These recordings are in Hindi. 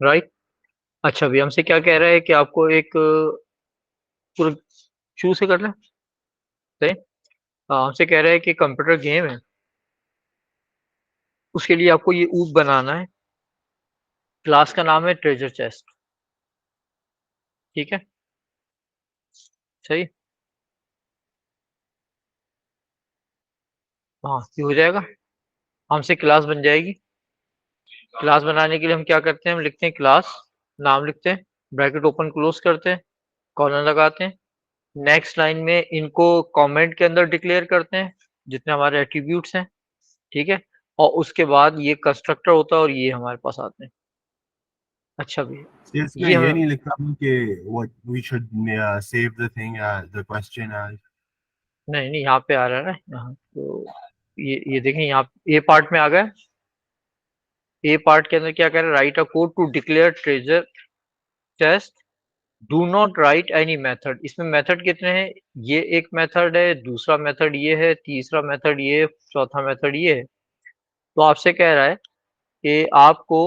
राइट। अच्छा, अभी हमसे क्या कह रहा है कि आपको एक पूरा शुरू से करना है? सही। हमसे कह रहा है कि कंप्यूटर गेम है, उसके लिए आपको ये ऊप बनाना है। क्लास का नाम है ट्रेजर चेस्ट। ठीक है? सही। हाँ, ये हो जाएगा। हमसे क्लास बन जाएगी। क्लास बनाने के लिए हम क्या करते हैं, हम लिखते हैं क्लास, नाम लिखते हैं, ब्रैकेट ओपन क्लोज करते हैं, कॉलन लगाते हैं। नेक्स्ट लाइन में इनको कमेंट के अंदर डिक्लेयर करते हैं, जितने हमारे एट्रीब्यूट्स हैं। ठीक है? और उसके बाद ये कंस्ट्रक्टर होता है और ये हमारे पास आते हैं। अच्छा भैया, इसमें ये ये हमें नहीं लिखा हूँ कि what we should save the thing as the question as। नहीं, नहीं, यहाँ पे आ रहा है ना, यहाँ तो ये देखें, यहाँ ए पार्ट में आ गया। ए पार्ट के अंदर क्या कह रहा है, write a code to declare treasure chest, do not write any method. इसमें मेथड कितने हैं, ये एक मेथड है, दूसरा मेथड ये है, तीसरा मेथड ये है, चौथा मेथड ये है। तो आपसे कह रहा है कि आपको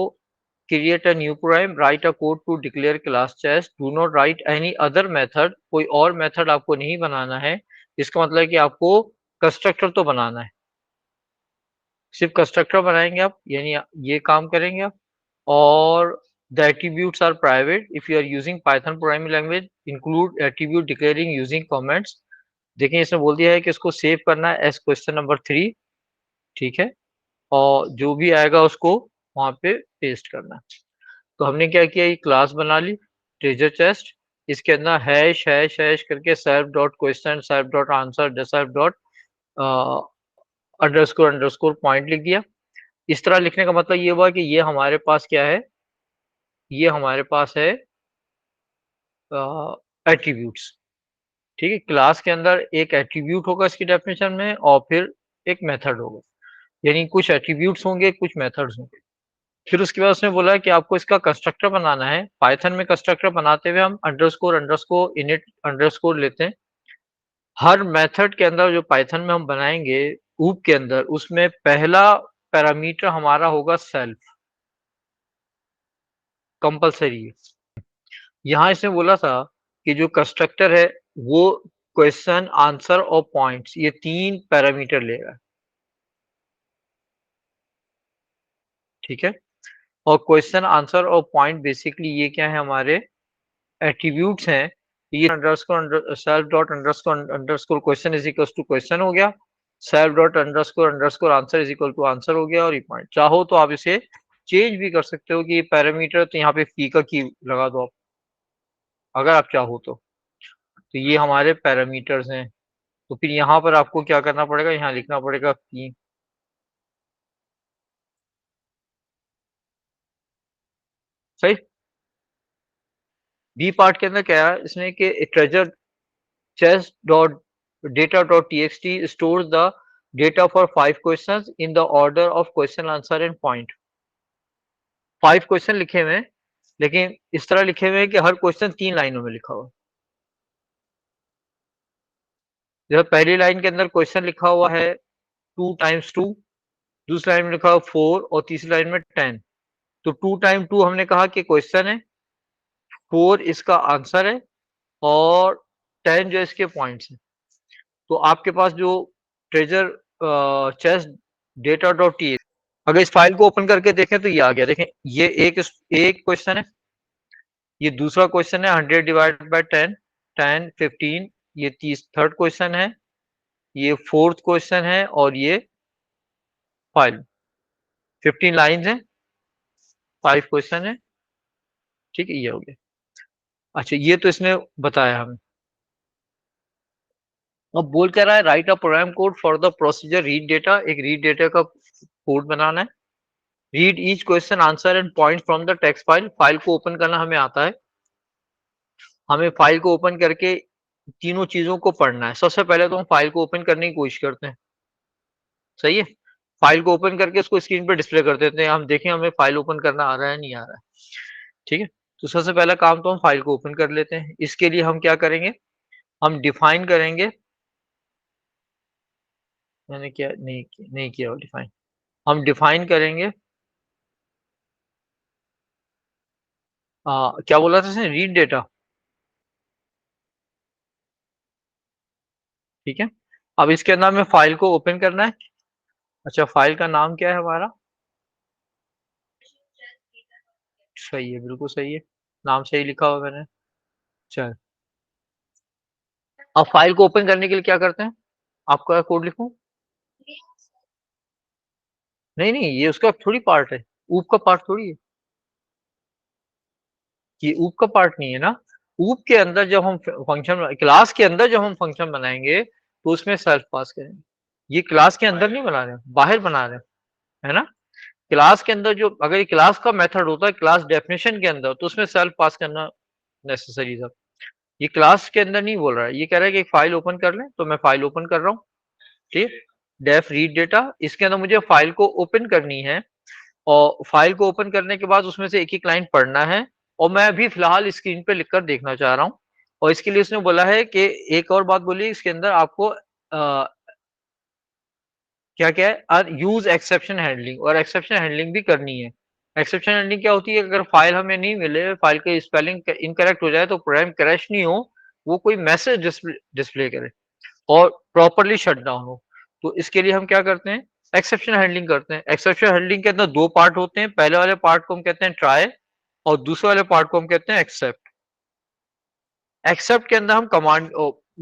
create a new program, write a code to declare class chest, do not write any other method. कोई और मेथड आपको नहीं बनाना है। इसका मतलब है कि आपको कंस्ट्रक्टर तो बनाना है, सिर्फ कंस्ट्रक्टर बनाएंगे आप, यानी ये काम करेंगे आप। और the attributes are private if you are using Python programming language, include attribute declaring using comments. देखिए, इसने बोल दिया है कि इसको सेव करना है एज क्वेश्चन नंबर 3। ठीक है? और जो भी आएगा उसको वहां पे पेस्ट करना है। तो हमने क्या किया, ये क्लास बना ली ट्रेजर चेस्ट। इसके अंदर हैश हैश हैश करके self dot question, self dot answer, self dot underscore underscore point लिख दिया। इस तरह लिखने का मतलब ये हुआ कि ये हमारे पास क्या है, ये हमारे पास है एट्रीब्यूट्स। ठीक है? क्लास के अंदर एक एट्रीब्यूट होगा इसकी डेफिनेशन में, और फिर एक मेथड होगा, यानी कुछ एट्रीब्यूट्स होंगे, कुछ मेथड्स होंगे। फिर उसके बाद उसने बोला कि आपको इसका कंस्ट्रक्टर बनाना है। पाइथन में कंस्ट्रक्टर बनाते हुए हम अंडरस्कोर अंडरस्कोर इनिट अंडरस्कोर लेते हैं। हर मेथड के अंदर जो पाइथन में हम बनाएंगे ऊप के अंदर, उसमें पहला पैरामीटर हमारा होगा सेल्फ, कंपलसरी है। यहाँ इसने बोला था कि जो कंस्ट्रक्टर है वो क्वेश्चन, आंसर और पॉइंट्स, ये 3 पैरामीटर लेगा। ठीक है? और क्वेश्चन, आंसर और पॉइंट बेसिकली ये क्या है, हमारे एट्रीब्यूट्स हैं। ये underscore self dot underscore underscore question is equal to question हो गया, self dot underscore underscore answer is equal to answer हो गया, और ये पॉइंट। चाहो तो आप इसे चेंज भी कर सकते हो कि ये पैरामीटर, तो यहाँ पे फी का की लगा दो आप, अगर आप चाहो तो ये हमारे पैरामीटर्स हैं। तो फिर यहाँ पर आपको क्या करना पड़ेगा, यहाँ लिखना पड़ेगा फी। सही। बी पार्ट के अंदर क्या है इसने कि treasure chess dot data dot txt stores the data for 5 questions in the order of question answer and point। 5 question लिखे हुए हैं, लेकिन इस तरह लिखे हुए हैं कि हर क्वेश्चन 3 लाइनों में लिखा हुआ। जैसे पहली लाइन के अंदर क्वेश्चन लिखा हुआ है 2 टाइम्स 2, दूसरी लाइन में लिखा हुआ 4, और तीसरी लाइन में 10। तो 2 टाइम 2 हमने कहा कि क्वेश्चन है, 4 इसका आंसर है, और 10 जो इसके पॉइंट्स हैं। तो आपके पास जो treasure chest data dot t, अगर इस फाइल को ओपन करके देखें तो ये आ गया। देखें, ये एक क्वेश्चन है, ये दूसरा क्वेश्चन है 100 डिवाइडेड बाय 10, 10 15, ये थर्ड क्वेश्चन है, ये फोर्थ क्वेश्चन है, और ये 5। 15 लाइंस हैं, 5 क्वेश्चन है। ठीक है? ये हो गया। अच्छा, ये तो इसने बताया हमें। अब बोल क्या रहा है, write a program code for the procedure read data. एक रीड डेटा का कोड बनाना है। Read each question answer and point from the text file. File को ओपन करना हमें आता है। हमें फाइल को ओपन करके तीनों चीजों को पढ़ना है। सबसे पहले तो हम फाइल को ओपन करने की कोशिश करते हैं। सही है? फाइल को ओपन करके उसको स्क्रीन पर डिस्प्ले कर देते हैं, हम देखें हमें फाइल ओपन करना आ रहा है नहीं आ रहा है। ठीक है? तो सबसे पहला काम तो हम फाइल को ओपन कर लेते हैं। इसके लिए हम क्या करेंगे, हम डिफाइन करेंगे। मैंने क्या नहीं किया डिफाइन। हम डिफाइन करेंगे क्या बोला था इसने? Read data. ठीक है, अब इसके अंदर हमें फाइल को ओपन करना है। अच्छा, फाइल का नाम क्या है हमारा? सही है, बिल्कुल सही है, नाम सही लिखा हुआ मैंने। चल, अब फाइल को ओपन करने के लिए क्या करते हैं? आपका कोड लिखूं? नहीं नहीं, ये उसका थोड़ी पार्ट है, ऊप का पार्ट थोड़ी है। ये ऊप का पार्ट नहीं है ना। ऊप के अंदर जब हम फंक्शन, क्लास के अंदर जब हम फंक्शन बनाएंगे तो उसमें सेल्फ पास करेंगे। ये क्लास के अंदर नहीं बना रहे हैं, बाहर बना रहे हैं, है ना। क्लास के अंदर जो, अगर ये क्लास का मेथड होता है क्लास डेफिनेशन के अंदर, तो उसमें सेल्फ पास करना नेसेसरी था। ये क्लास के अंदर नहीं बोल रहा है, ये कह रहा है कि एक फाइल ओपन कर लें, तो मैं फाइल ओपन कर रहा हूँ। ठीक, डेफ रीड डेटा, इसके अंदर मुझे फाइल को ओपन करनी है, और फाइल को ओपन करने के बाद उसमें से एक एक लाइन पढ़ना है, और मैं अभी फिलहाल स्क्रीन पे लिखकर देखना चाह रहा हूँ। और इसके लिए उसने बोला है कि एक और बात बोली इसके अंदर आपको क्या क्या है, यूज एक्सेप्शन हैंडलिंग, और एक्सेप्शन हैंडलिंग भी करनी है। एक्सेप्शन हैंडलिंग क्या होती है? अगर फाइल हमें नहीं मिले, फाइल के स्पेलिंग इनकरेक्ट हो जाए, तो प्रोग्राम क्रैश नहीं हो, वो कोई मैसेज डिस्प्ले करे और प्रॉपरली शट डाउन हो। तो इसके लिए हम क्या करते हैं? एक्सेप्शन हैंडलिंग करते हैं। एक्सेप्शन हैंडलिंग के अंदर दो पार्ट होते हैं, पहले वाले पार्ट को हम कहते हैं ट्राई, और दूसरे वाले पार्ट को हम कहते हैं एक्सेप्ट। एक्सेप्ट के अंदर हम कमांड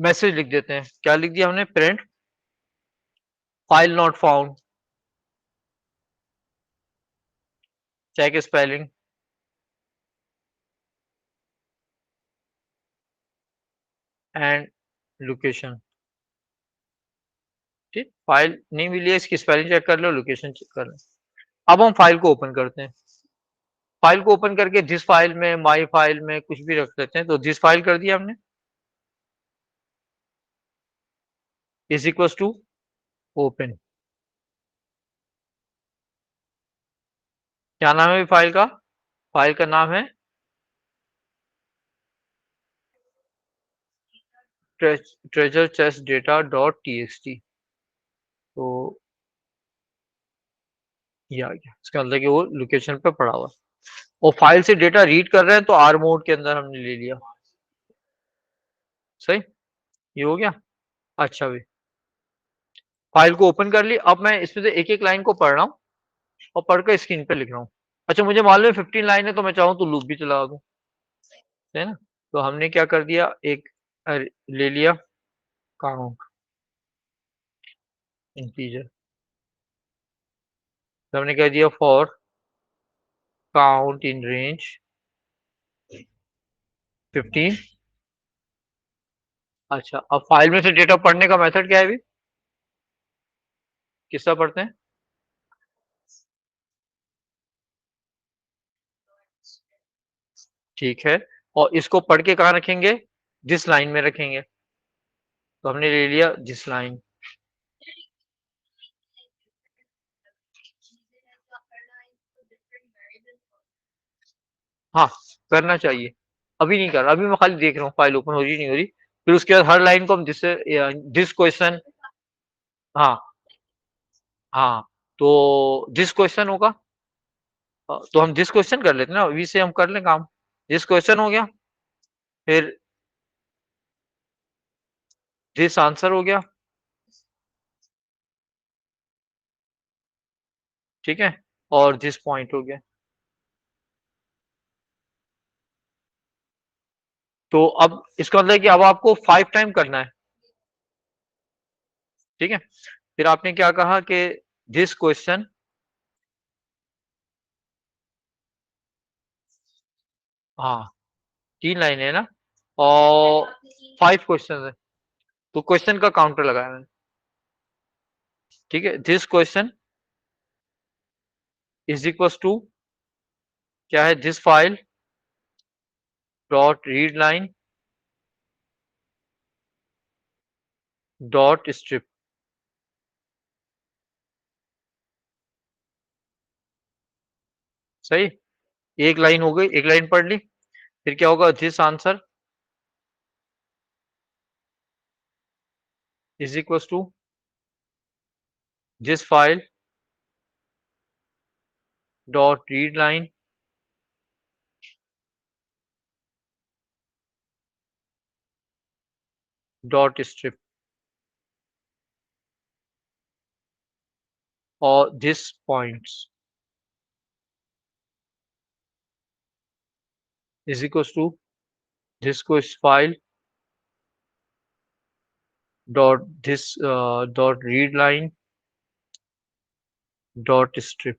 मैसेज लिख देते हैं। क्या लिख दिया हमने? Print file not found, check spelling and location. ठीक, फाइल नहीं मिली है, इसकी स्पेलिंग चेक कर लो, लोकेशन चेक कर लो। अब हम फाइल को ओपन करते हैं। फाइल को ओपन करके जिस फाइल में, माई फाइल में कुछ भी रख देते हैं, तो जिस फाइल कर दिया हमने, इज इक्वल टू ओपन। क्या नाम है फाइल का? फाइल का नाम है treasure chest data dot TXT. तो ये आ गया, इसका मतलब कि वो लोकेशन पे पड़ा हुआ है। और फाइल से डेटा रीड कर रहे हैं, तो आर मोड के अंदर हमने ले लिया। सही, ये हो गया। अच्छा भाई, फाइल को ओपन कर ली, अब मैं इसमें से एक एक लाइन को पढ़ रहा हूँ, और पढ़कर स्क्रीन पे लिख रहा हूँ। अच्छा, मुझे मालूम है 15 लाइन है, तो मैं चाहूँ तो लूप भी चला दूं, है ना। तो हमने क्या कर दिया, एक ले लिया काउंट इंटीजर, तो हमने कह दिया फॉर काउंट इन रेंज 15। अच्छा, अब फाइल में से डेटा पढ़ने का मेथड क्या है अभी? किसका पढ़ते हैं? ठीक है, और इसको पढ़ के कहाँ रखेंगे? जिस लाइन में रखेंगे। तो हमने ले लिया जिस लाइन। हाँ, करना चाहिए। अभी नहीं कर रहा, अभी मैं खाली देख रहा हूँ फाइल ओपन हो रही नहीं हो रही। फिर उसके बाद हर लाइन को हम जिससे, दिस क्वेश्चन, हाँ हाँ, तो दिस क्वेश्चन होगा, तो हम दिस क्वेश्चन कर लेते हैं ना, अभी से हम कर लें काम। दिस क्वेश्चन हो गया, फिर दिस आंसर हो गया। ठीक है, और दिस पॉइंट हो गया। तो अब इसका मतलब है कि अब आपको 5 टाइम करना है। ठीक है, फिर आपने क्या कहा कि दिस क्वेश्चन, हाँ 3 लाइन है ना, और 5 क्वेश्चन है, तो क्वेश्चन का काउंटर लगाया मैंने। ठीक है, this question is equal to क्या है? This file dot read line dot strip. सही, एक लाइन हो गई, एक लाइन पढ़ ली। फिर क्या होगा? This answer is equal to this file dot read line dot strip, or this points is equals to this goes file dot this dot read line dot strip।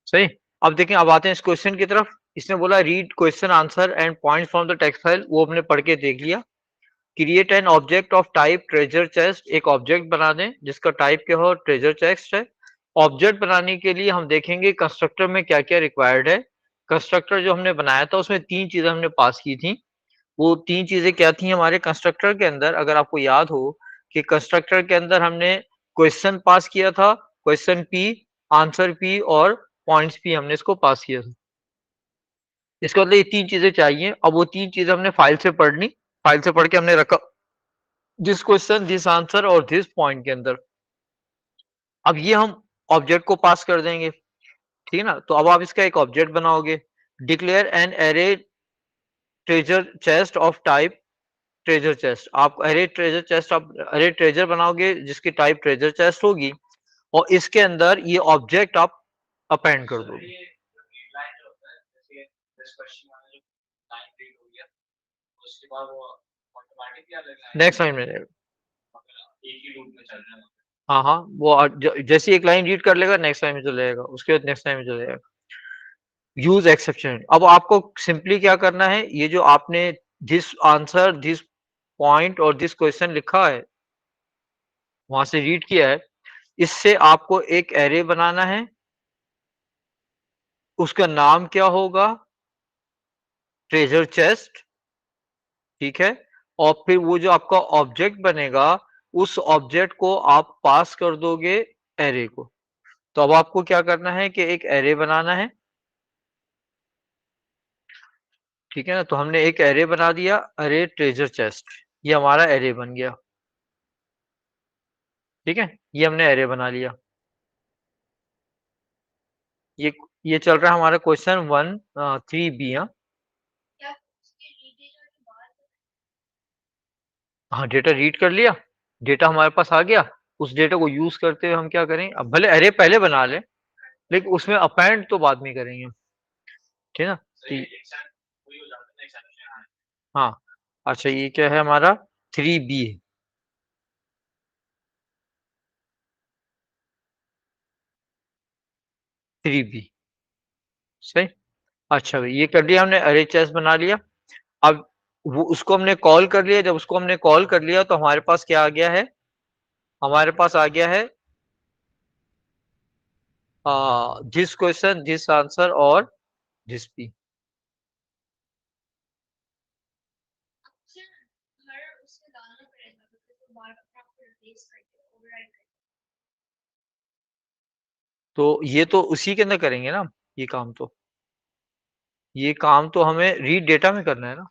सही। अब देखें, अब आते हैं इस क्वेश्चन की तरफ। इसने बोला read question answer and points from the text file, वो हमने पढ़ के देख लिया। Create an object of type treasure chest, एक ऑब्जेक्ट बना दें जिसका टाइप क्या हो, ट्रेजर चेस्ट है। ऑब्जेक्ट बनाने के लिए हम देखेंगे कंस्ट्रक्टर में क्या क्या रिक्वायर्ड है। कंस्ट्रक्टर जो हमने बनाया था उसमें 3 चीजें हमने पास की थी। वो 3 चीजें क्या थी हमारे कंस्ट्रक्टर के अंदर, अगर आपको याद हो कि कंस्ट्रक्टर के अंदर हमने क्वेश्चन पास किया था, क्वेश्चन पी, आंसर पी और पॉइंट्स पी, हमने इसको पास किया था। इसका मतलब ये 3 चीजें चाहिए। अब वो 3 चीजें हमने फाइल से पढ़ ली, फाइल से पढ़ के हमने रखा दिस क्वेश्चन, दिस आंसर और दिस पॉइंट के अंदर। अब ये हम ऑब्जेक्ट को पास कर देंगे, ठीक है ना। तो अब आप इसका एक ऑब्जेक्ट बनाओगे। Declare an array treasure chest of type treasure chest. आप एरे ट्रेजर चेस्ट, आप एरे ट्रेजर बनाओगे जिसकी टाइप ट्रेजर चेस्ट होगी, और इसके अंदर ये ऑब्जेक्ट आप अपेंड कर दोगे। नेक्स्ट लाइन में रहेगा। हाँ हाँ, वो जैसे एक लाइन रीड कर लेगा नेक्स्ट लाइन में चले जाएगा, उसके बाद नेक्स्ट लाइन में चले जाएगा। Use exception. अब आपको सिंपली क्या करना है, ये जो आपने दिस आंसर, दिस पॉइंट और दिस क्वेश्चन लिखा है, वहां से रीड किया है, इससे आपको एक एरे बनाना है। उसका नाम क्या होगा, ट्रेजर चेस्ट, ठीक है। और फिर वो जो आपका ऑब्जेक्ट बनेगा, उस ऑब्जेक्ट को आप पास कर दोगे एरे को। तो अब आपको क्या करना है कि एक एरे बनाना है, ठीक है ना। तो हमने एक एरे बना दिया, एरे ट्रेजर चेस्ट, ये हमारा एरे बन गया, ठीक है। ये हमने एरे बना लिया। ये ये चल रहा है हमारा क्वेश्चन 1 3B। हाँ, डेटा रीड कर लिया, डेटा हमारे पास आ गया। उस डेटा को यूज करते हुए हम क्या करें, अब भले एरे पहले बना लें लेकिन उसमें अपेंड तो बाद में करेंगे, ठीक है ना। हाँ, अच्छा ये क्या है हमारा 3B है, 3B, सही। अच्छा भाई, ये कर लिया हमने, अरे चेस बना लिया। अब वो उसको हमने कॉल कर लिया, जब उसको हमने कॉल कर लिया तो हमारे पास क्या आ गया है, हमारे पास आ गया है दिस क्वेश्चन, दिस आंसर और दिस पी। तो ये तो उसी के अंदर करेंगे ना, ये काम तो, ये काम तो हमें रीड डेटा में करना है ना,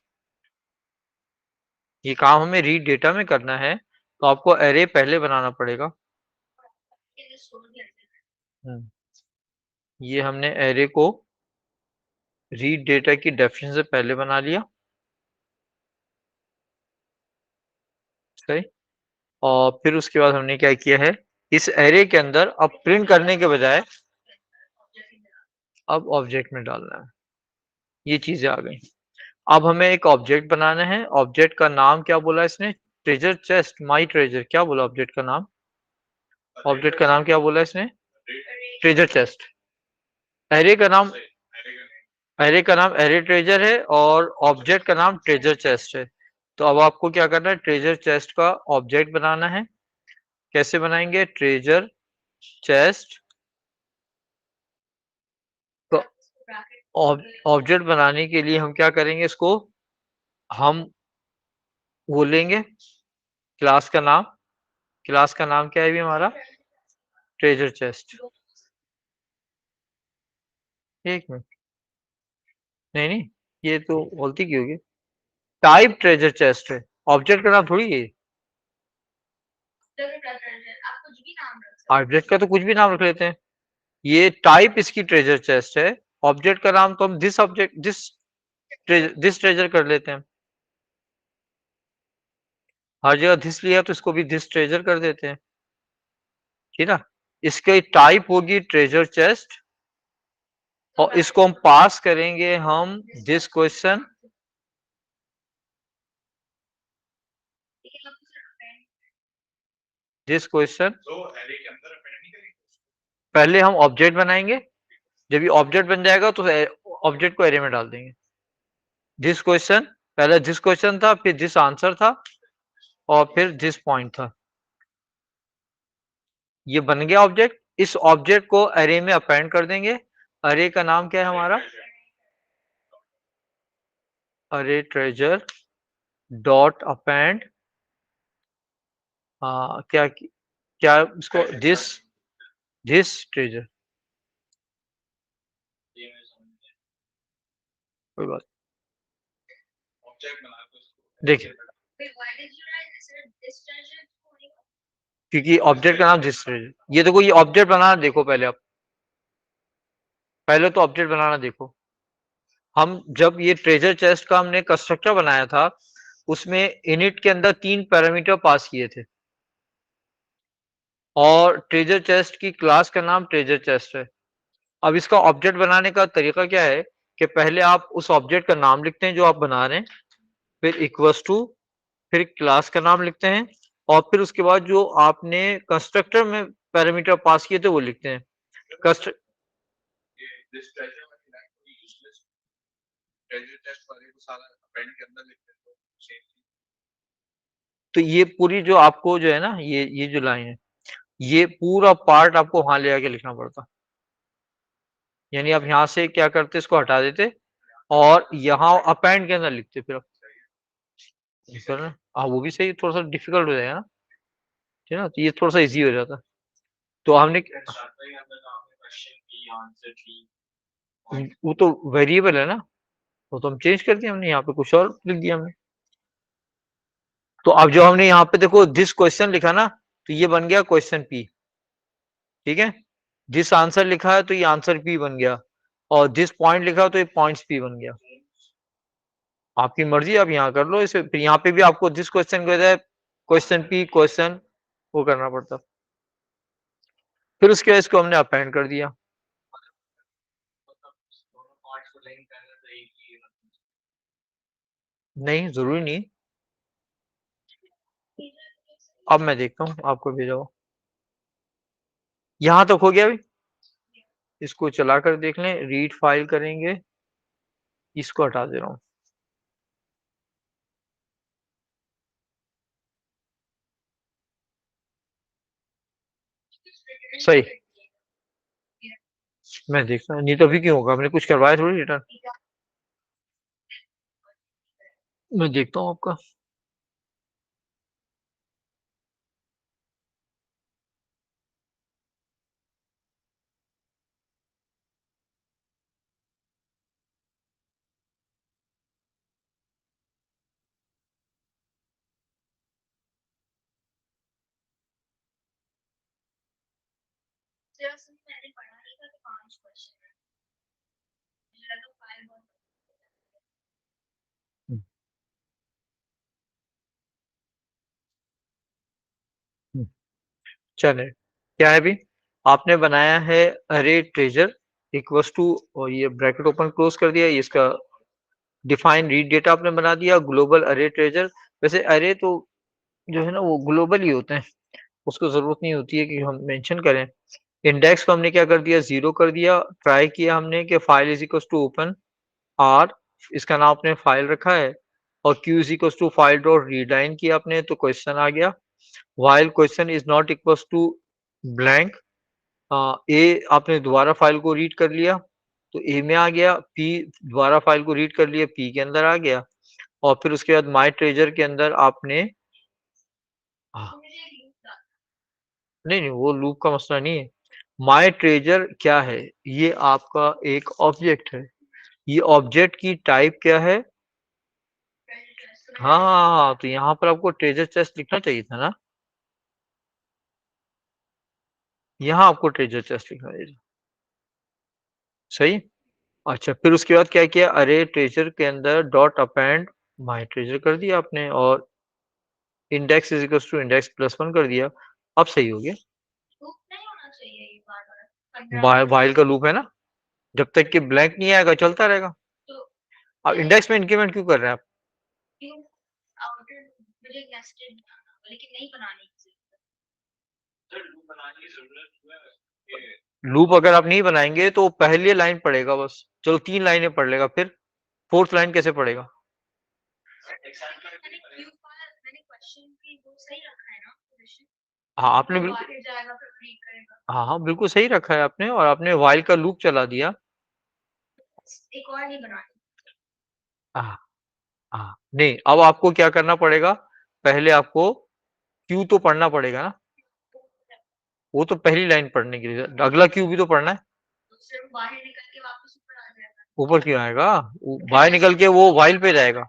ये काम हमें रीड डेटा में करना है। तो आपको एरे पहले बनाना पड़ेगा। ये हमने एरे को रीड डेटा की डेफिनेशन से पहले बना लिया, सही। और फिर उसके बाद हमने क्या किया है, इस एरे के अंदर अब प्रिंट करने के बजाय अब ऑब्जेक्ट में डालना है। ये चीजें आ गई। अब हमें एक ऑब्जेक्ट बनाना है। ऑब्जेक्ट का नाम क्या बोला इसने, ट्रेजर चेस्ट, माई ट्रेजर, क्या बोला ऑब्जेक्ट का नाम, ऑब्जेक्ट का नाम क्या बोला इसने, ट्रेजर चेस्ट। एरे का नाम, एरे का नाम एरे ट्रेजर है और ऑब्जेक्ट का नाम ट्रेजर चेस्ट है। तो अब आपको क्या करना है, ट्रेजर चेस्ट का ऑब्जेक्ट बनाना है। कैसे बनाएंगे, ट्रेजर चेस्ट। तो ऑब्जेक्ट बनाने के लिए हम क्या करेंगे, इसको हम वो लेंगे क्लास का नाम, क्लास का नाम क्या है भी हमारा, ट्रेजर चेस्ट। एक मिनट, नहीं नहीं, ये तो गलती की होगी, टाइप ट्रेजर चेस्ट है, ऑब्जेक्ट का नाम थोड़ी है। ऑब्जेक्ट का तो कुछ भी नाम रख लेते हैं, ये टाइप इसकी ट्रेजर चेस्ट है। ऑब्जेक्ट का नाम तो हम दिस ऑब्जेक्ट, दिस ट्रेजर कर लेते हैं। हर जगह दिस लिया तो इसको भी दिस ट्रेजर कर देते हैं, ठीक है ना। इसकी टाइप होगी ट्रेजर चेस्ट और इसको हम पास करेंगे हम दिस क्वेश्चन पहले हम ऑब्जेक्ट बनाएंगे, जब ये ऑब्जेक्ट बन जाएगा तो ऑब्जेक्ट को एरे में डाल देंगे। दिस क्वेश्चन, पहले दिस क्वेश्चन था, फिर दिस आंसर था और फिर दिस पॉइंट था। ये बन गया ऑब्जेक्ट। इस ऑब्जेक्ट को अरे में अपेंड कर देंगे। अरे का नाम क्या है हमारा, अरे ट्रेजर डॉट अपेंड क्या क्या इसको दिस ट्रेजर, कोई बात देखिए, क्योंकि ऑब्जेक्ट का नाम दिस ट्रेजर, ये देखो ये ऑब्जेक्ट बनाना देखो पहले आप, पहले तो ऑब्जेक्ट बनाना देखो। हम जब ये ट्रेजर चेस्ट का हमने कंस्ट्रक्टर बनाया था उसमें इनिट के अंदर 3 पैरामीटर पास किए थे और ट्रेजर चेस्ट की क्लास का नाम ट्रेजर चेस्ट है। अब इसका ऑब्जेक्ट बनाने का तरीका क्या है कि पहले आप उस ऑब्जेक्ट का नाम लिखते हैं जो आप बना रहे हैं, फिर इक्वल्स टू, फिर क्लास का नाम लिखते हैं और फिर उसके बाद जो आपने कंस्ट्रक्टर में पैरामीटर पास किए थे वो लिखते हैं। तो ये पूरी जो आपको जो है ना ये जो लाइन है ये पूरा पार्ट आपको वहां ले आके लिखना पड़ता, यानी आप यहाँ से क्या करते इसको हटा देते और यहाँ अपेंड के अंदर लिखते फिर आप सर। हाँ वो भी सही, थोड़ा सा डिफिकल्ट हो जाएगा ना, ठीक है ना, तो ये थोड़ा सा इजी हो जाता। तो हमने वो तो वेरिएबल है ना, वो तो हम चेंज कर दिया हमने, यहाँ पे कुछ और लिख दिया हमने। तो अब जो हमने यहाँ पे देखो दिस क्वेश्चन लिखा ना, तो ये बन गया क्वेश्चन पी, ठीक है। दिस आंसर लिखा है तो ये आंसर पी बन गया और दिस पॉइंट लिखा तो ये पॉइंट्स पी बन गया। आपकी मर्जी, आप यहाँ कर लो इसे, फिर यहाँ पे भी आपको दिस क्वेश्चन के बजाय क्वेश्चन पी क्वेश्चन वो करना पड़ता, फिर उसके बाद इसको हमने अपेंड कर दिया। नहीं जरूरी नहीं, अब मैं देखता हूँ आपको भेजा हुआ, यहाँ तक हो गया अभी। इसको चला कर देख लें, रीड फाइल करेंगे, इसको हटा दे रहा हूँ। सही, मैं देखता हूँ, नहीं तो अभी क्यों होगा, हमने कुछ करवाया थोड़ी रिटर्न। मैं देखता हूँ आपका, चले क्या है अभी, आपने बनाया है अरे ट्रेजर इक्वल्स टू, और ये ब्रैकेट ओपन क्लोज कर दिया, ये इसका डिफाइन रीड डेटा आपने बना दिया, ग्लोबल अरे ट्रेजर। वैसे अरे तो जो है ना वो ग्लोबल ही होते हैं, उसको जरूरत नहीं होती है कि हम मेंशन करें। इंडेक्स को हमने क्या कर दिया, 0 कर दिया। ट्राई किया हमने कि file is equal to open r, इसका नाम आपने फाइल रखा है, और Q is equal to file dot readline किया आपने तो क्वेश्चन आ गया। While question is not equal to blank, ए आपने दोबारा फाइल को रीड कर लिया तो ए में आ गया, पी दोबारा फाइल को रीड कर लिया पी के अंदर आ गया, और फिर उसके बाद माई ट्रेजर के अंदर आपने नहीं नहीं वो लूप का मसला नहीं है। माई ट्रेजर क्या है, ये आपका एक ऑब्जेक्ट है, ये ऑब्जेक्ट की टाइप क्या है। हाँ तो यहाँ पर आपको ट्रेजर चेस्ट लिखना चाहिए था ना, यहाँ आपको ट्रेजर चेस्ट लिखना चाहिए, सही। अच्छा फिर उसके बाद क्या किया, अरे ट्रेजर के अंदर डॉट अपेंड माई ट्रेजर कर दिया आपने, और index is equal to index +1 कर दिया, अब सही हो गया। लूप नहीं होना चाहिए ये बार-बार। वाइल का लूप है ना, जब तक कि ब्लैंक नहीं आएगा चलता रहेगा। तो अब इंडेक्स में इंक्रीमेंट क्यों कर रहे हैं आप? क्यों आउटर मुझे नेस्टेड बनाना लेकिन नहीं बनाने की लूप अगर आप नहीं बनाएंगे तो पहली लाइन पढ़ेगा बस, चलो 3 लाइनें पढ़ लेगा, फिर 4th लाइन कैसे पढ़ेगा? मैंने क्वेश्चन की वो सही रखा है ना पोजीशन। हाँ आपने बिल्कुल, बाहर जाएगा फिर रीड करेगा। हाँ हाँ बिल्कुल सही रखा है आपने, और आपने वाइल का लूप चला दिया। एक और नहीं बनानी। हाँ हाँ, नहीं अब आपको क्या करना पड़ेगा, पहले आपको क्यू तो पढ़ना पड़ेगा ना, वो तो पहली लाइन पढ़ने के लिए, अगला क्यू भी तो पढ़ना है। तो सिर्फ बाहर निकल के वापस ऊपर आ जाएगा। ऊपर क्यों आएगा? बाहर निकल के वो वाइल पे जाएगा,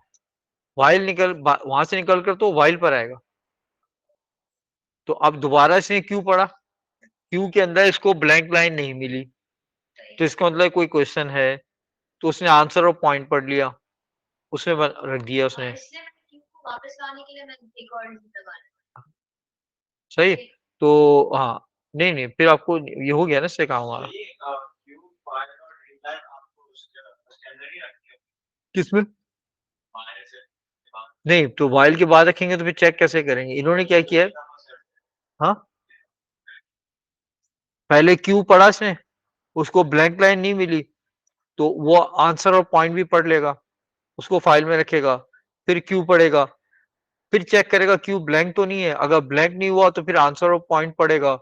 वाइल निकल वहां से निकल कर तो वाइल पर आएगा। तो अब दोबारा इसने क्यू पढ़ा, क्यू के अंदर इसको ब्लैंक लाइन नहीं मिली, तो इसका मतलब कोई क्वेश्चन है, तो उसने आंसर और पॉइंट पढ़ लिया, उसमें रख दिया उसने। इसलिए मैंने क्यू को वापस लाने के लिए मैंने एक और लगाया। सही, तो हाँ, नहीं नहीं फिर आपको ये हो गया ना इससे काम हमारा। किसमें? नहीं तो वाइल के बाद रखेंगे तो फिर चेक कैसे करेंगे? इन्होंने क्या किया है, हाँ पहले क्यू पढ़ा इसने, उसको ब्लैंक लाइन नहीं मिली, तो वो आंसर और पॉइंट भी पढ़ लेगा, उसको फाइल में रखेगा, फिर क्यू पढ़ेगा, फिर चेक करेगा क्यू ब्लैंक तो नहीं है, अगर ब्लैंक नहीं हुआ तो फिर आंसर और पॉइंट पढ़ेगा,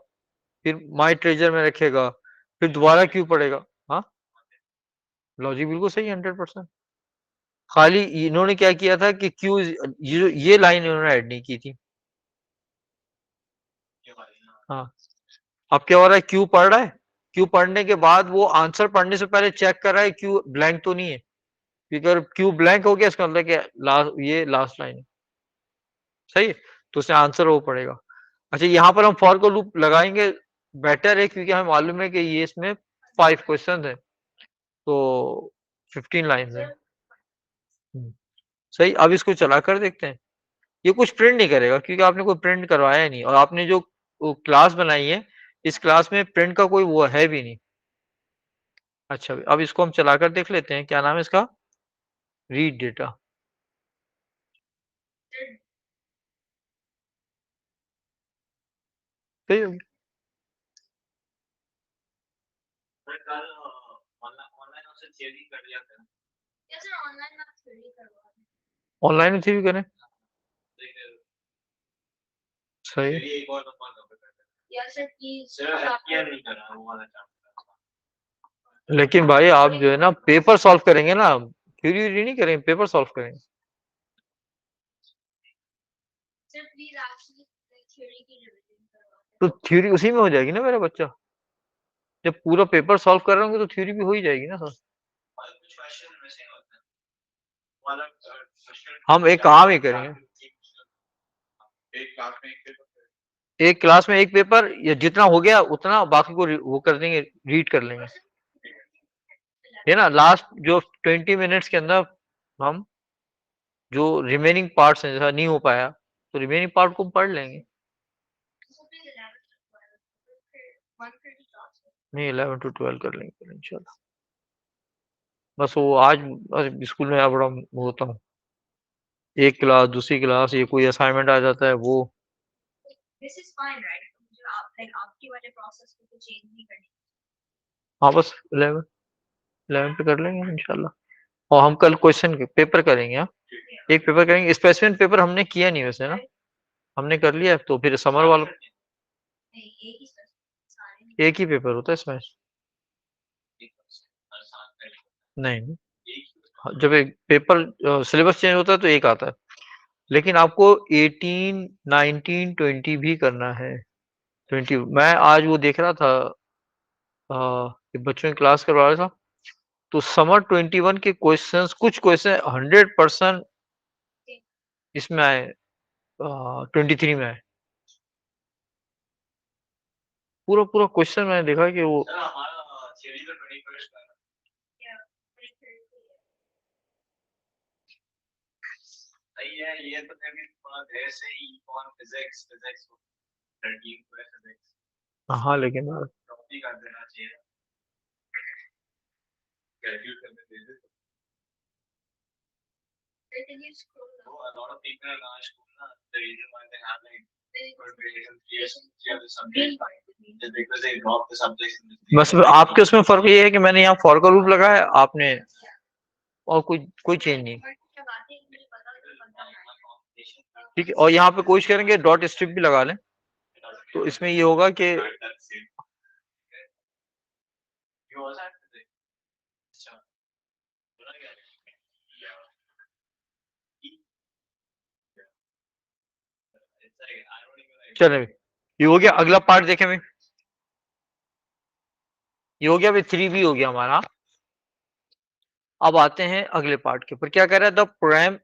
फिर माई ट्रेजर में रखेगा, फिर दोबारा क्यू पढ़ेगा। हाँ लॉजिक बिल्कुल सही है 100%। खाली इन्होंने क्या किया था कि क्यू, ये लाइन इन्होंने ऐड नहीं की थी। हाँ अब क्या हो रहा है, क्यू पढ़ रहा है, क्यू पढ़ने के बाद वो आंसर पढ़ने से पहले चेक कर रहा है क्यू ब्लैंक तो नहीं है, क्योंकि अगर क्यू ब्लैंक हो गया इसका मतलब क्या, लास्ट ये लास्ट लाइन है, सही है, तो उसने आंसर वो पड़ेगा। अच्छा यहाँ पर हम फॉर का लूप लगाएंगे, बेटर है, क्योंकि हमें मालूम है कि ये इसमें 5 क्वेश्चन है, तो 15 लाइन है। सही, अब इसको चला कर देखते हैं। ये कुछ प्रिंट नहीं करेगा क्योंकि आपने कोई प्रिंट करवाया नहीं, और आपने जो क्लास बनाई है, इस क्लास में प्रिंट का कोई वो है भी नहीं। अच्छा अब इसको हम चलाकर देख लेते हैं, क्या नाम है इसका, रीड डेटा। सही हो गया। कैसे ऑनलाइन में थ्योरी करवा रहे ऑनलाइन में भी करें, सही है। हैं या सर प्लीज लेकिन भाई आप जो है ना पेपर सॉल्व करेंगे ना, थ्योरी व्यूरी नहीं करेंगे, पेपर सॉल्व करेंगे। सर प्लीज एक्चुअली थ्योरी की रिवीजन करवा तो थ्योरी उसी में हो जाएगी ना मेरा बच्चा, जब पूरा पेपर सॉल्व कर रहे होंगे तो थ्योरी भी हो ही जाएगी ना सर। हम एक काम ही करेंगे, एक क्लास में एक पेपर, या जितना हो गया उतना बाकी को वो कर देंगे, रीड कर लेंगे, है ना। लास्ट जो 20 मिनट्स के अंदर हम जो रिमेनिंग पार्ट्स हैं, जैसा नहीं हो पाया तो रिमेनिंग पार्ट को हम पढ़ लेंगे। नहीं 11 to 12 कर लेंगे फिर इंशाल्लाह। बस वो आज स्कूल में बड़ा होता हूँ, एक क्लास दूसरी क्लास, ये कोई असाइनमेंट आ जाता है वो। दिस इज फाइन राइट मुझे आप लाइक आपके वाले प्रोसेस को चेंज नहीं करनी। हाँ बस 11 पे कर लेंगे इंशाल्लाह, और हम कल क्वेश्चन पेपर करेंगे। हाँ एक पेपर करेंगे, स्पेसिफिक पेपर हमने किया नहीं वैसे ना, हमने कर लिया, तो फिर समर वाला नहीं एक ही सारे एक ही पेपर होता है इसमें। नहीं हाँ, जब एक पेपर सिलेबस चेंज होता है तो एक आता है, लेकिन आपको 18 19 20 भी करना है। 20 मैं आज वो देख रहा था, बच्चों की क्लास करवा रहा था, तो समर 21 के क्वेश्चंस, कुछ क्वेश्चन 100% इसमें आए, 23 में आए, पूरा पूरा क्वेश्चन मैंने देखा कि वो सही है ये तो फिर भी थोड़ा देर से ही कौन फिजिक्स 13 को फिजिक्स हाँ लेकिन कॉपी कर देना चाहिए ग्रेजुएट करने दे दे Can you scroll तो down? a lot of people are not school na the reason why they have like good grades in 3 years of the Green subject part. is because they drop the subjects in the बस आपके उसमें फर्क ये है कि मैंने यहाँ फॉर का रूप लगाया, आपने और कोई चेंज नहीं, But जब आते हैं मुझे पता है कि बनता है। ठीक है। और यहाँ पे कोशिश करेंगे डॉट स्ट्रिप भी लगा लें, तो इसमें ये होगा कि You also have to think. अच्छा सुना क्या It's like I don't even like चले ये हो गया। अगला पार्ट देखें भाई, ये हो गया भाई 3B हो गया हमारा। अब आते हैं अगले पार्ट के ऊपर। क्या कह रहा है, the program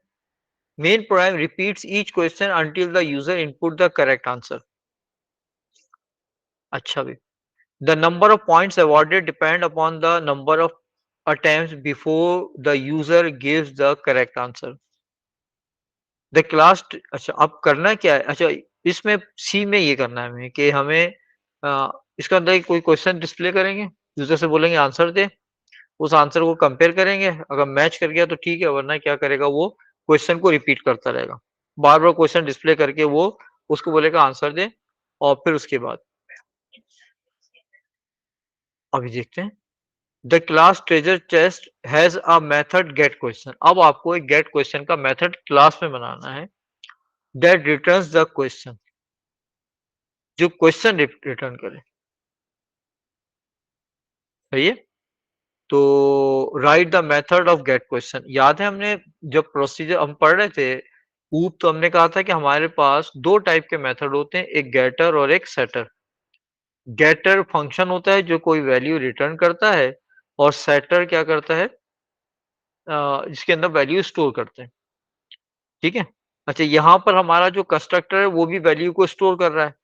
main program repeats each question until the user input the correct answer. अच्छा भाई, the number of points awarded depend upon the number of attempts before the user gives the correct answer. The class, अच्छा अब करना क्या है, अच्छा इसमें सी में ये करना है हमें कि हमें इसके अंदर कोई क्वेश्चन डिस्प्ले करेंगे, यूजर से बोलेंगे आंसर दे, उस आंसर को कंपेयर करेंगे, अगर मैच कर गया तो ठीक है, वरना क्या करेगा वो क्वेश्चन को रिपीट करता रहेगा, बार बार क्वेश्चन डिस्प्ले करके वो उसको बोलेगा आंसर दे। और फिर उसके बाद अभी देखते हैं, the class treasure chest has a method get question. अब आपको एक गेट क्वेश्चन का मेथड क्लास में बनाना है दैट रिटर्न्स द क्वेश्चन, जो क्वेश्चन रिटर्न करे। सही है, तो write the method of get question. याद है हमने जब प्रोसीजर हम पढ़ रहे थे ऊप, तो हमने कहा था कि हमारे पास दो टाइप के मेथड होते हैं, एक गेटर और एक सेटर। गेटर फंक्शन होता है जो कोई वैल्यू रिटर्न करता है, और सेटर क्या करता है, जिसके अंदर वैल्यू स्टोर करते हैं। ठीक है, अच्छा यहाँ पर हमारा जो कंस्ट्रक्टर है वो भी वैल्यू को स्टोर कर रहा है,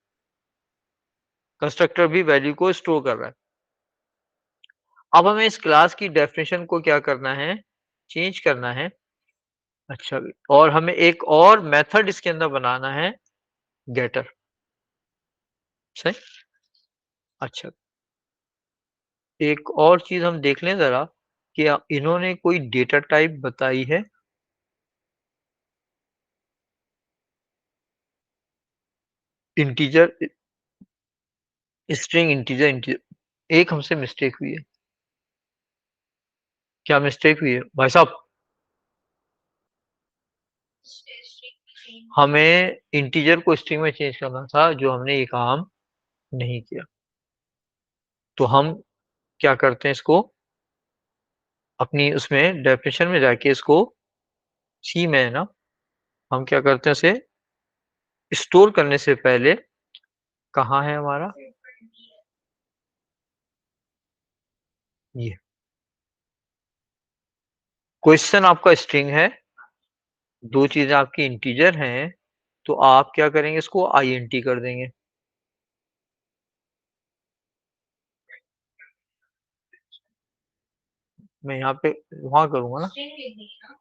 कंस्ट्रक्टर भी वैल्यू को स्टोर कर रहा है। अब हमें इस क्लास की डेफिनेशन को क्या करना है, चेंज करना है। अच्छा, और हमें एक और मेथड इसके अंदर बनाना है, गेटर। सही, अच्छा एक और चीज हम देख लें जरा कि इन्होंने कोई डेटा टाइप बताई है, इंटीजर स्ट्रिंग, इंटीजर। एक हमसे मिस्टेक हुई है। क्या मिस्टेक हुई है भाई साहब, हमें इंटीजर को स्ट्रिंग में चेंज करना था, जो हमने ये काम नहीं किया। तो हम क्या करते हैं, इसको अपनी उसमें डेफिनेशन में जाके इसको सी में है ना, हम क्या करते हैं, उसे स्टोर करने से पहले कहाँ है हमारा ये क्वेश्चन, आपका स्ट्रिंग है, दो चीजें आपकी इंटीजर हैं, तो आप क्या करेंगे, इसको आईएनटी कर देंगे। मैं यहाँ पे वहां करूंगा ना, String लिख दी ना।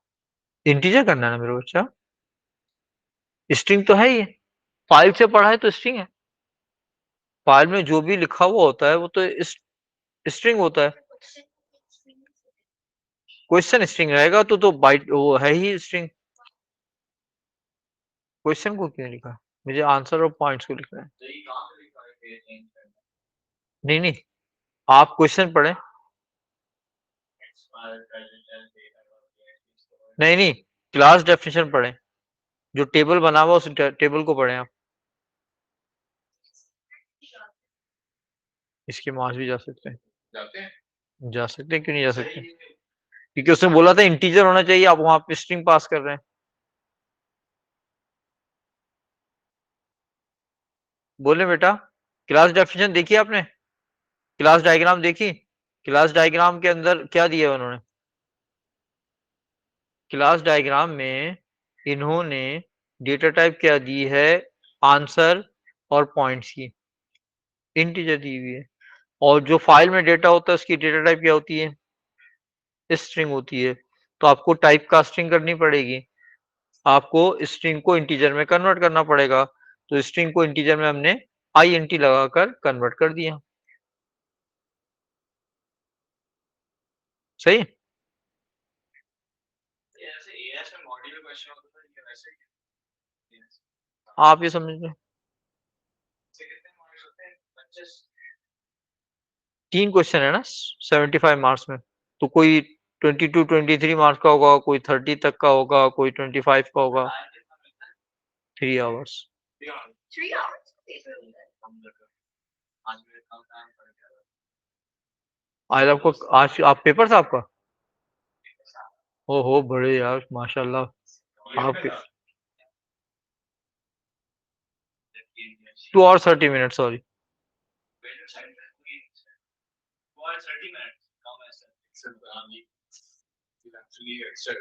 इंटीजर करना है ना मेरे बच्चा, स्ट्रिंग तो है ही है, फाइल से पढ़ा है तो स्ट्रिंग है, फाइल में जो भी लिखा हुआ होता है वो तो स्ट्रिंग होता है। क्वेश्चन स्ट्रिंग रहेगा तो बाइट वो है ही स्ट्रिंग। क्वेश्चन को क्यों लिखा है, मुझे आंसर और पॉइंट्स को लिखना है। तो ये कहाँ पे लिखा है कि चेंज करना नहीं नहीं, आप क्वेश्चन पढ़ें, नहीं नहीं, क्लास डेफिनेशन पढ़ें, जो टेबल बना हुआ उस टेबल को पढ़ें आप। इसके मार्क्स भी जा सकते हैं, जाते हैं जा सकते हैं, क्यों नहीं जा सकते, क्योंकि उसने बोला था इंटीजर होना चाहिए, आप वहां पे स्ट्रिंग पास कर रहे हैं। बोले बेटा, क्लास डेफिनेशन देखी आपने, क्लास डायग्राम देखी, क्लास डायग्राम के अंदर क्या दिया है उन्होंने, क्लास डायग्राम में इन्होंने डेटा टाइप क्या दी है, आंसर और पॉइंट्स की इंटीजर दी हुई है, और जो फाइल में डेटा होता है उसकी डेटा टाइप क्या होती है, स्ट्रिंग होती है, तो आपको टाइप कास्टिंग करनी पड़ेगी। आपको स्ट्रिंग को इंटीजर में कन्वर्ट करना पड़ेगा। तो स्ट्रिंग को इंटीजर में हमने INT लगाकर कन्वर्ट कर दिया। सही। ऐसे AS में मॉड्यूलर क्वेश्चन होता था ये वैसे ही AS आप ये समझ लो से कितने मार्क्स होते हैं 25 3 क्वेश्चन है ना 75 मार्क्स में, तो कोई 22 23 मार्क्स का होगा, कोई 30 तक का होगा, कोई 25 का होगा। 3 hours. 3 hours? Paper with it. आज मेरे कम टाइम पड़ गया आज आपको आज आप पेपर था आपका? हो बड़े यार माशाल्लाह। आपके 2 hours 30 minutes सॉरी। 30 minutes कम है sir actually extra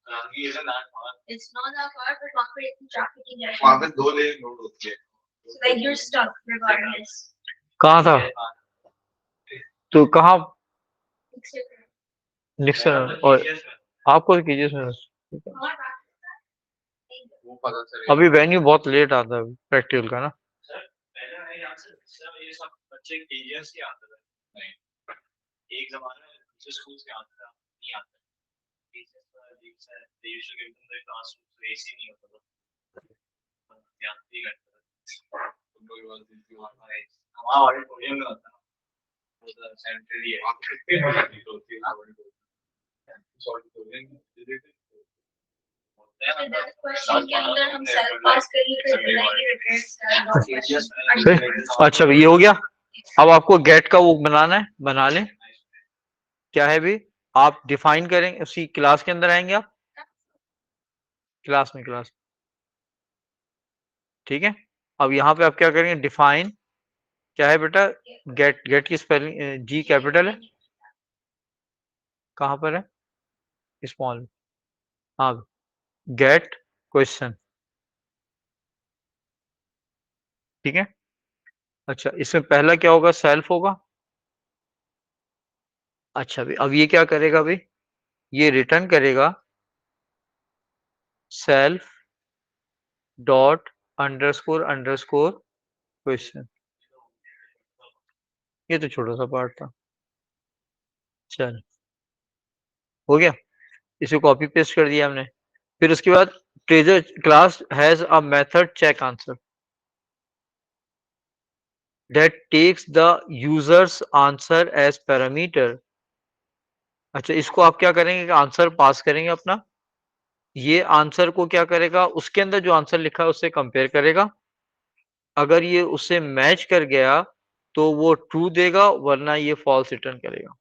Rangi is not far. It's not that far, but वहाँ पर इतनी traffic की जगह वहाँ है। पे 2 लेन रोड होती है। So like you're stuck regardless. कहाँ था? तो कहाँ? Except Nixon. और आपको तो कीजिए सर। हमारे पास वो पता चलेगा। अभी वेन्यू बहुत लेट आता है प्रैक्टिकल का ना। सर पहले मेरे ध्यान से सर ये सब बच्चे केजीएस के आते थे नहीं एक जमाने में दूसरे स्कूल के आते थे नहीं आते teachers teacher they used to give them the classroom so AC नहीं होता था ध्यान नहीं करते थे तुम लोग वाला दिन की हमारा ऑडिटोरियम में होता था वो सेंट्रली है कितने बड़ी होती है ना ऑडिटोरियम क्वेश्चन के अंदर हम सेल्फ पास करिए फिर अच्छा ये हो गया। अब आपको गेट का वो बनाना है, बना लें। क्या है भी आप डिफाइन करेंगे, उसी क्लास के अंदर आएंगे आप क्लास में ठीक है। अब यहाँ पे आप क्या करेंगे डिफाइन, क्या है बेटा गेट की स्पेलिंग जी कैपिटल है, कहाँ पर है स्मॉल, हाँ गेट क्वेश्चन ठीक है। अच्छा इसमें पहला क्या होगा सेल्फ होगा। अच्छा भाई अब ये क्या करेगा भाई, ये रिटर्न करेगा सेल्फ डॉट अंडरस्कोर क्वेश्चन। ये तो छोटा सा पार्ट था, चल हो गया। इसे कॉपी पेस्ट कर दिया हमने। फिर उसके बाद treasure class has a method check answer that takes the user's answer as parameter। अच्छा इसको आप क्या करेंगे कि आंसर पास करेंगे अपना, ये आंसर को क्या करेगा उसके अंदर जो आंसर लिखा है उससे कंपेयर करेगा, अगर ये उससे मैच कर गया तो वो ट्रू देगा वरना ये फॉल्स रिटर्न करेगा।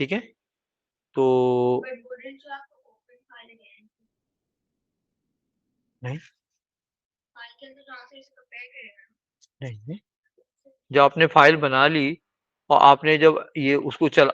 ठीक है तो But wouldn't you have to open file again? नहीं File के अंदर जहाँ से इसे compare करेगा। नहीं जब आपने फाइल बना ली और आपने जब ये उसको चला